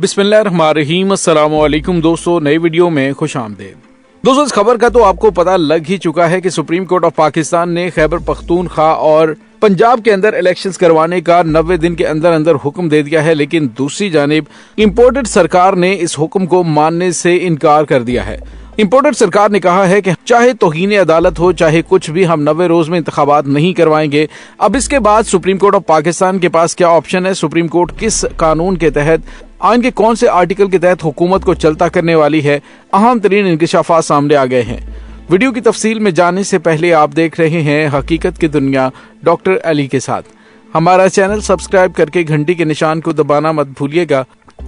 बिस्मिल्लाहिर्रहमानिर्रहीम। अस्सलाम वालेकुम दोस्तों, नई वीडियो में खुश आमदीद। दोस्तों, इस खबर का तो आपको पता लग ही चुका है कि सुप्रीम कोर्ट ऑफ पाकिस्तान ने खैबर पख्तूनख्वा और पंजाब के अंदर इलेक्शंस करवाने का 90 दिन के अंदर अंदर हुक्म दे दिया है। लेकिन दूसरी जानिब इंपोर्टेड सरकार ने इस हुक्म को मानने से इनकार कर दिया है। इंपोर्टेड सरकार ने कहा है कि चाहे तौहीन अदालत हो, चाहे कुछ भी, हम 90 रोज में इंतखाबात नहीं करवाएंगे। अब इसके बाद सुप्रीम कोर्ट ऑफ पाकिस्तान के पास क्या ऑप्शन है, सुप्रीम कोर्ट किस कानून के तहत, आइन के कौन से आर्टिकल के तहत हुकूमत को चलता करने वाली है, अहम तरीन इंकशाफात सामने आ गए हैं। वीडियो की तफसील में जाने से पहले आप देख रहे हैं हकीकत की दुनिया डॉक्टर अली के साथ। हमारा चैनल सब्सक्राइब करके घंटी के निशान को दबाना मत भूलिएगा।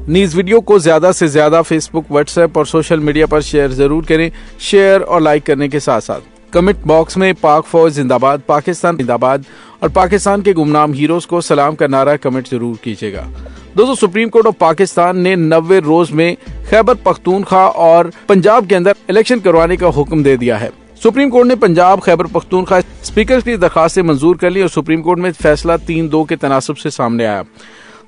न्यूज़ वीडियो को ज्यादा से ज्यादा फेसबुक, व्हाट्सएप और सोशल मीडिया पर शेयर जरूर करें। शेयर और लाइक करने के साथ साथ कमेंट बॉक्स में पाक फौज जिंदाबाद, पाकिस्तान जिंदाबाद और पाकिस्तान के गुमनाम हीरोज को सलाम का नारा कमेंट जरूर कीजिएगा। दोस्तों, सुप्रीम कोर्ट ऑफ पाकिस्तान ने 90 रोज में खैबर पख्तूनख्वा और पंजाब के अंदर इलेक्शन करवाने का हुक्म दे दिया है। सुप्रीम कोर्ट ने पंजाब, खैबर पख्तूनख्वा स्पीकर की दरखास्त मंजूर कर ली और सुप्रीम कोर्ट में फैसला 3-2 के तनासब से सामने आया।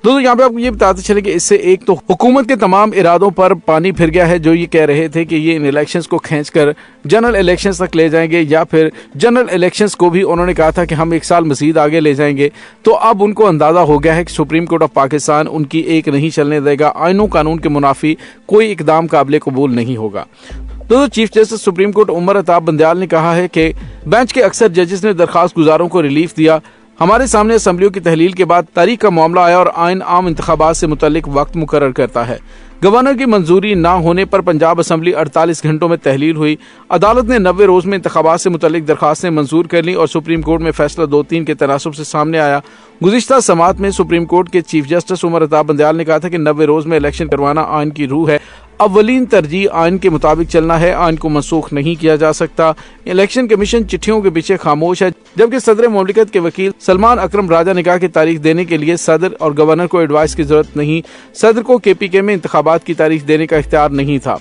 दोस्तों, यहाँ पे आपको ये बताते चले कि इससे एक तो हुकूमत के तमाम इरादों पर पानी फिर गया है, जो ये कह रहे थे कि ये इन इलेक्शंस को खींचकर जनरल इलेक्शंस तक ले जाएंगे, या फिर जनरल इलेक्शंस को भी उन्होंने कहा था कि हम 1 साल मजीद आगे ले जाएंगे। तो अब उनको अंदाजा हो गया है कि सुप्रीम कोर्ट ऑफ पाकिस्तान उनकी एक नहीं चलने देगा। आइनों कानून के मुनाफी कोई इकदाम काबिल कबूल नहीं होगा। दोस्तों, chief justice supreme court Umar Ata Bandial ने कहा है कि बेंच के अक्सर जजेस ने दरखास्त गुजारों को रिलीफ दिया। हमारे सामने असम्बलियों की तहलील के बाद तारीख का मामला आया और आइन आम इंतखाबात से मुतल्लिक वक्त मुकर्रर करता है। गवर्नर की मंजूरी ना होने पर पंजाब असम्बली 48 घंटों में तहलील हुई। अदालत ने 90 रोज में इंतखाबात से मुतल्लिक दरखास्तें मंजूर कर ली और सुप्रीम कोर्ट में फैसला 2-3 के तनासब से सामने आया। गुज़िश्ता समात में सुप्रीम कोर्ट के चीफ जस्टिस उमर अताब बंदयाल ने कहा था कि 90 रोज में इलेक्शन करवाना आइन की रूह है। अव्वलीन तरजीह आइन के मुताबिक चलना है, आइन को मनसूख नहीं किया जा सकता। इलेक्शन कमीशन चिट्ठियों के पीछे खामोश है, जबकि सदर मुमलिकत के वकील सलमान अकरम राजा ने कहा कि तारीख देने के लिए सदर और गवर्नर को एडवाइस की जरूरत नहीं। सदर को KPK में इंतखाबात की तारीख देने का इख्तियार नहीं था।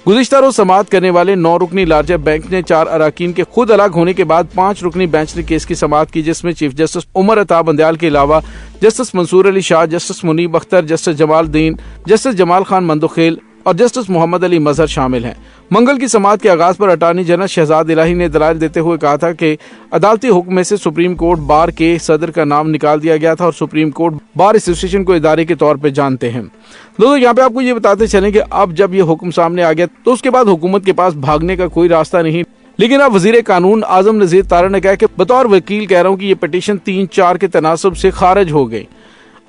गुज़िश्ता रोज समाअत करने वाले 9 रुकनी लार्जर बेंच ने 4 अराकीन के खुद अलग होने के बाद 5 रुकनी बेंच ने केस की समाअत की, जिसमें चीफ जस्टिस उमर अताब बंदयाल के अलावा justice Mansoor Ali Shah, justice Munib Akhtar, justice Jamaluddin, justice Jamal Khan Mandokhail और जस्टिस मोहम्मद अली मजहर शामिल हैं। मंगल की समाअत के आगाज पर अटॉर्नी जनरल शहजाद इलाही ने दलाइल देते हुए कहा था कि अदालती हुक्म में से सुप्रीम कोर्ट बार के सदर का नाम निकाल दिया गया था और सुप्रीम कोर्ट बार एसोसिएशन को इदारे के तौर पर जानते हैं। दोस्तों, यहाँ पे आपको ये बताते चलें कि अब जब ये हुक्म सामने आ गया तो उसके बाद हुकूमत के पास भागने का कोई रास्ता नहीं। लेकिन अब वजीर कानून आजम नजीर तारा ने कहा कि बतौर वकील कह रहा हूँ कि ये पिटीशन 3-4 के तनासब से खारिज हो गई।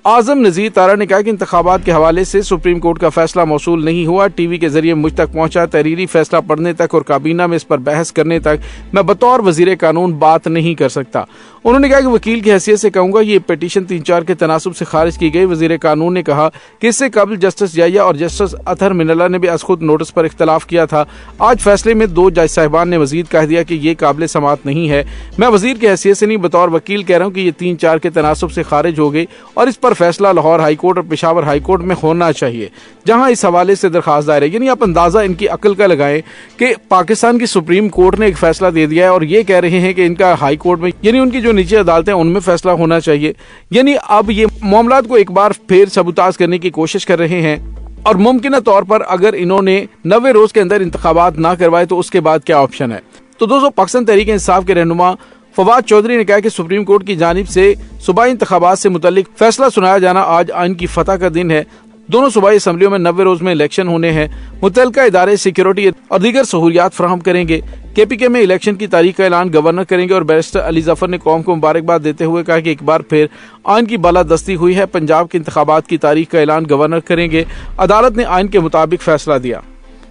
आजम नजीर तारा ने कहा कि इंतखाबात के हवाले से सुप्रीम कोर्ट का फैसला मौसूल नहीं हुआ। टीवी के जरिए मुझ तक पहुंचा तहरीरी फैसला पढ़ने तक और काबीना में इस पर बहस करने तक मैं बतौर वजीर कानून बात नहीं कर सकता। उन्होंने कहा कि वकील की हैसियत से कहूंगा ये पिटीशन 3-4 के तनासब से खारिज की गई। वजीर कानून ने कहा कि इससे कबल जस्टिस जया और जस्टिस अतहर मिनल्ला ने भी अज खुद नोटिस पर इख्तलाफ किया था। आज फैसले में 2 जज साहिबान ने मजीद कह दिया कि ये काबिल समाअत नहीं है। मैं वजीर की हैसियत से नहीं, बतौर वकील कह रहा हूँ कि ये 3-4 के तनासब से खारिज हो गई और इस पर फैसला लाहौर हाई कोर्ट और पेशावर हाई कोर्ट में होना चाहिए, जहां इस हवाले से दरखास्त दायर है। यानी आप अंदाजा इनकी अक्ल का लगाएं कि पाकिस्तान की सुप्रीम कोर्ट ने एक फैसला दे दिया है और ये कह रहे हैं कि इनका हाई कोर्ट में, यानी उनकी जो नीचे अदालतें हैं उनमें फैसला होना चाहिए। यानी अब ये मामलात को एक बार फिर सबूताज करने की कोशिश कर रहे हैं और मुमकिन तौर पर अगर इन्होंने 90 रोज के अंदर इंतखाबात ना करवाए तो उसके बाद क्या ऑप्शन है। तो दोस्तों, पाकिस्तान तहरीक इंसाफ के रहनुमा फवाद चौधरी ने कहा कि सुप्रीम कोर्ट की जानिब से सूबाई इंतखाबात से मुतल्लिक फैसला सुनाया जाना आज आइन की फतह का दिन है। दोनों सूबाई असम्बलियों में 90 रोज में इलेक्शन होने हैं। मुतल्लिका इदारे सिक्योरिटी और दीगर सहूलियात फराहम करेंगे। KPK में इलेक्शन की तारीख का ऐलान गवर्नर करेंगे और बैरिस्टर अली जफर ने कौम को मुबारकबाद देते हुए कहा कि एक बार फिर आइन की बालादस्ती हुई है। पंजाब के इंतखाबात की तारीख का ऐलान गवर्नर करेंगे। अदालत ने आइन के मुताबिक फैसला दिया।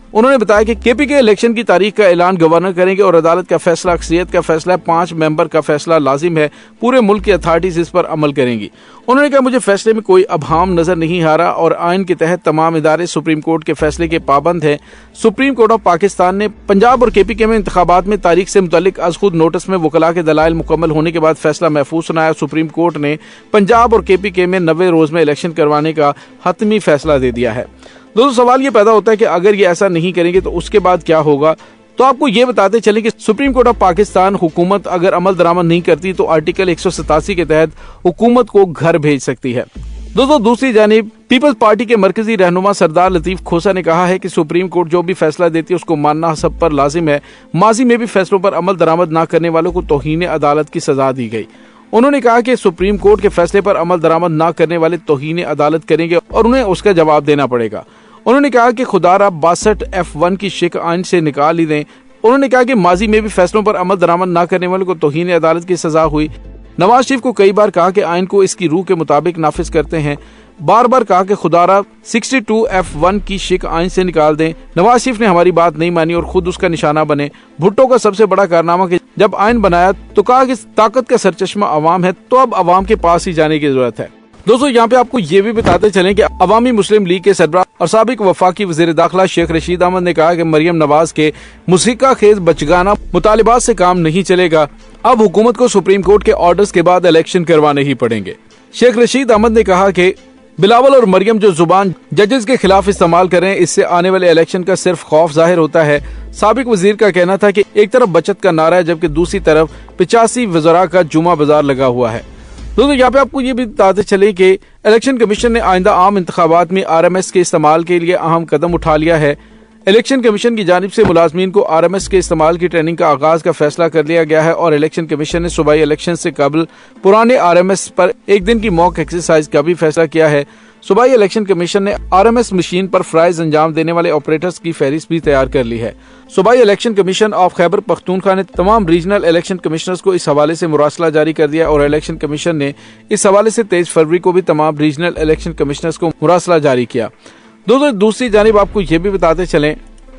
उन्होंने बताया कि KPK इलेक्शन की तारीख का ऐलान गवर्नर करेंगे और अदालत का फैसला अक्सरियत का फैसला है। 5 मेंबर का फैसला लाजिम है। पूरे मुल्क की अथॉरिटीज इस पर अमल करेंगी। उन्होंने कहा मुझे फैसले में कोई अबहाम नजर नहीं आ रहा और आइन के तहत तमाम इदारे सुप्रीम कोर्ट के फैसले के पाबंद हैं। सुप्रीम कोर्ट ऑफ पाकिस्तान ने पंजाब और KPK में इंतखाबात में तारीख से मुतल्लिक अज खुद नोटिस में वकला के दलाइल मुकम्मल होने के बाद फैसला महफूज सुनाया। सुप्रीम कोर्ट ने पंजाब और KPK में 90 रोज में इलेक्शन करवाने का हतमी फैसला दे दिया है। दोस्तों, सवाल ये पैदा होता है कि अगर ये ऐसा नहीं करेंगे तो उसके बाद क्या होगा। तो आपको ये बताते चले कि सुप्रीम कोर्ट ऑफ पाकिस्तान हुकूमत अगर अमल दरामद नहीं करती तो आर्टिकल 187 के तहत हुकूमत को घर भेज सकती है। दोस्तों दूसरी जानिब پیپلز پارٹی کے مرکزی رہنما سردار لطیف کھوسا نے کہا ہے کہ سپریم کورٹ جو بھی فیصلہ دیتی ہے اس کو ماننا سب پر لازم ہے. ماضی میں بھی فیصلوں پر عمل درآمد نہ کرنے والوں کو توہین عدالت کی سزا دی گئی. انہوں نے کہا کہ سپریم کورٹ کے فیصلے پر عمل درآمد نہ کرنے والے توہین عدالت کریں گے اور انہیں اس کا جواب دینا پڑے گا. انہوں نے کہا کہ خدارہ 62F1 کی شق آئین سے نکال ہی دیں. انہوں نے کہا کہ ماضی میں بھی فیصلوں پر عمل درآمد نہ کرنے والوں کو توہین عدالت کی سزا ہوئی. نواز شریف کو کئی بار کہا کہ آئین کو اس کی روح کے مطابق نافذ کرتے ہیں. بار بار کہا کہ خدارہ 62F1 کی شق آئین سے نکال دیں. نواز شریف نے ہماری بات نہیں مانی اور خود اس کا نشانہ بنے. بھٹو کا سب سے بڑا کارنامہ کہ جب آئین بنایا تو کہا کہ طاقت کا سرچشمہ عوام ہے تو اب عوام کے پاس ہی جانے کی ضرورت ہے. دوستو یہاں پہ آپ کو یہ بھی بتاتے چلیں کہ عوامی مسلم لیگ کے سربراہ اور سابق وفاقی وزیر داخلہ شیخ رشید احمد نے کہا کہ مریم نواز کے موسیقہ خیز بچگانہ مطالبات سے کام نہیں چلے گا. اب حکومت کو سپریم کورٹ کے آرڈرز کے بعد الیکشن کروانے ہی پڑیں گے. شیخ رشید احمد نے کہا کہ بلاول اور مریم جو زبان ججز کے خلاف استعمال کر رہے ہیں اس سے آنے والے الیکشن کا صرف خوف ظاہر ہوتا ہے. سابق وزیر کا کہنا تھا کہ ایک طرف بچت کا نعرہ ہے جبکہ دوسری طرف 85 وزراء کا جمعہ بازار لگا ہوا ہے. دوستو یہاں پہ آپ کو یہ بھی بتاتے چلیں کہ الیکشن کمیشن نے آئندہ عام انتخابات میں RMS کے استعمال کے لیے اہم قدم اٹھا لیا ہے. الیکشن کمیشن کی جانب سے ملازمین کو RMS کے استعمال کی ٹریننگ کا آغاز کا فیصلہ کر لیا گیا ہے اور الیکشن کمیشن نے صوبائی الیکشن سے قبل پرانے RMS پر ایک دن کی موک ایکسرسائز کا بھی فیصلہ کیا ہے. صوبائی الیکشن کمیشن نے RMS مشین پر فرائض انجام دینے والے آپریٹرز کی فہرست بھی تیار کر لی ہے. صوبائی election commission of Khyber Pakhtunkhwa نے تمام ریجنل الیکشن کمشنرز کو اس حوالے سے مراسلہ جاری کر دیا اور الیکشن کمیشن نے اس حوالے سے 23 فروری کو بھی تمام ریجنل الیکشن کمشنرز کو مراسلہ جاری کیا. دوسری جانب آپ کو یہ بھی بتاتے چلیں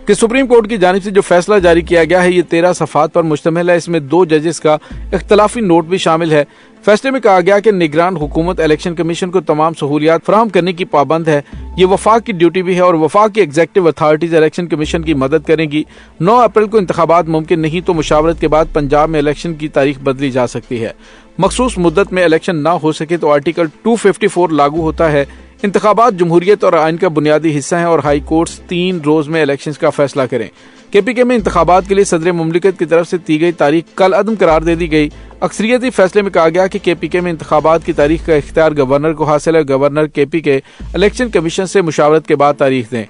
کہ سپریم کورٹ کی جانب سے جو فیصلہ جاری کیا گیا ہے یہ 13 صفحات پر مشتمل ہے. اس میں 2 ججز کا اختلافی نوٹ بھی شامل ہے. فیصلے میں کہا گیا کہ نگران حکومت الیکشن کمیشن کو تمام سہولیات فراہم کرنے کی پابند ہے. یہ وفاق کی ڈیوٹی بھی ہے اور وفاق کی ایگزیکٹو اتھارٹیز الیکشن کمیشن کی مدد کریں گی. 9 اپریل کو انتخابات ممکن نہیں تو مشاورت کے بعد پنجاب میں الیکشن کی تاریخ بدلی جا سکتی ہے. مخصوص مدت میں الیکشن نہ ہو سکے تو آرٹیکل 254 لاگو ہوتا ہے. انتخابات جمہوریت اور آئین کا بنیادی حصہ ہیں اور ہائی کورٹس 3 روز میں الیکشنز کا فیصلہ کریں. KPK میں انتخابات کے لیے صدر مملکت کی طرف سے دی گئی تاریخ کل عدم قرار دے دی گئی. اکثریتی فیصلے میں کہا گیا کہ KPK میں انتخابات کی تاریخ کا اختیار گورنر کو حاصل ہے. گورنر KPK الیکشن کمیشن سے مشاورت کے بعد تاریخ دیں.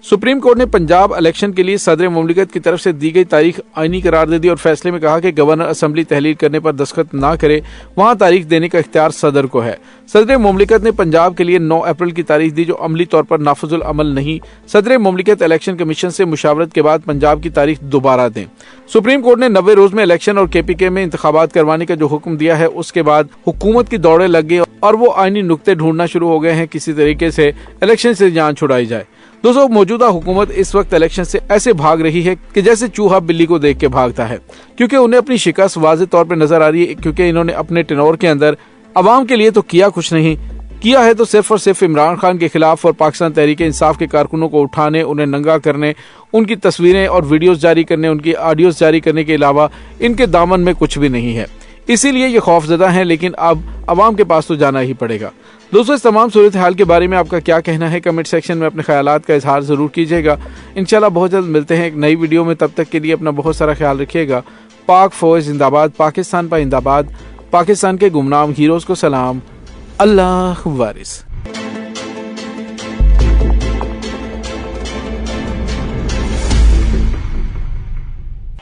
سپریم کورٹ نے پنجاب الیکشن کے لیے صدر مملکت کی طرف سے دی گئی تاریخ آئینی قرار دے دی اور فیصلے میں کہا کہ گورنر اسمبلی تحلیل کرنے پر دستخط نہ کرے وہاں تاریخ دینے کا اختیار صدر کو ہے. صدر مملکت نے پنجاب کے لیے 9 اپریل کی تاریخ دی جو عملی طور پر نافذ العمل نہیں. صدر مملکت الیکشن کمیشن سے مشاورت کے بعد پنجاب کی تاریخ دوبارہ دیں. سپریم کورٹ نے 90 روز میں الیکشن اور KPK میں انتخابات کروانے کا جو حکم دیا ہے اس کے بعد حکومت کی دوڑیں لگ گئی اور وہ آئینی نقطے ڈھونڈنا شروع ہو گئے ہیں کسی طریقے سے الیکشن سے جان چھڑائی جائے. دوستو موجودہ حکومت اس وقت الیکشن سے ایسے بھاگ رہی ہے کہ جیسے چوہا بلی کو دیکھ کے بھاگتا ہے کیونکہ انہیں اپنی شکست واضح طور پہ نظر آ رہی ہے کیونکہ انہوں نے اپنے ٹینور کے اندر عوام کے لیے تو کیا کچھ نہیں کیا ہے تو صرف اور صرف عمران خان کے خلاف اور پاکستان تحریک انصاف کے کارکنوں کو اٹھانے انہیں ننگا کرنے ان کی تصویریں اور ویڈیوز جاری کرنے ان کی آڈیوز جاری کرنے کے علاوہ ان کے دامن میں کچھ بھی نہیں ہے. اسی لیے یہ خوف زدہ ہیں لیکن اب عوام کے پاس تو جانا ہی پڑے گا. دوستو اس تمام صورتحال کے بارے میں آپ کا کیا کہنا ہے کمنٹ سیکشن میں اپنے خیالات کا اظہار ضرور کیجیے گا. انشاءاللہ بہت جلد ملتے ہیں ایک نئی ویڈیو میں. تب تک کے لیے اپنا بہت سارا خیال رکھیے گا. پاک فوج زندہ باد. پاکستان پائندہ باد. پاکستان کے گمنام ہیروز کو سلام. اللہ وارث.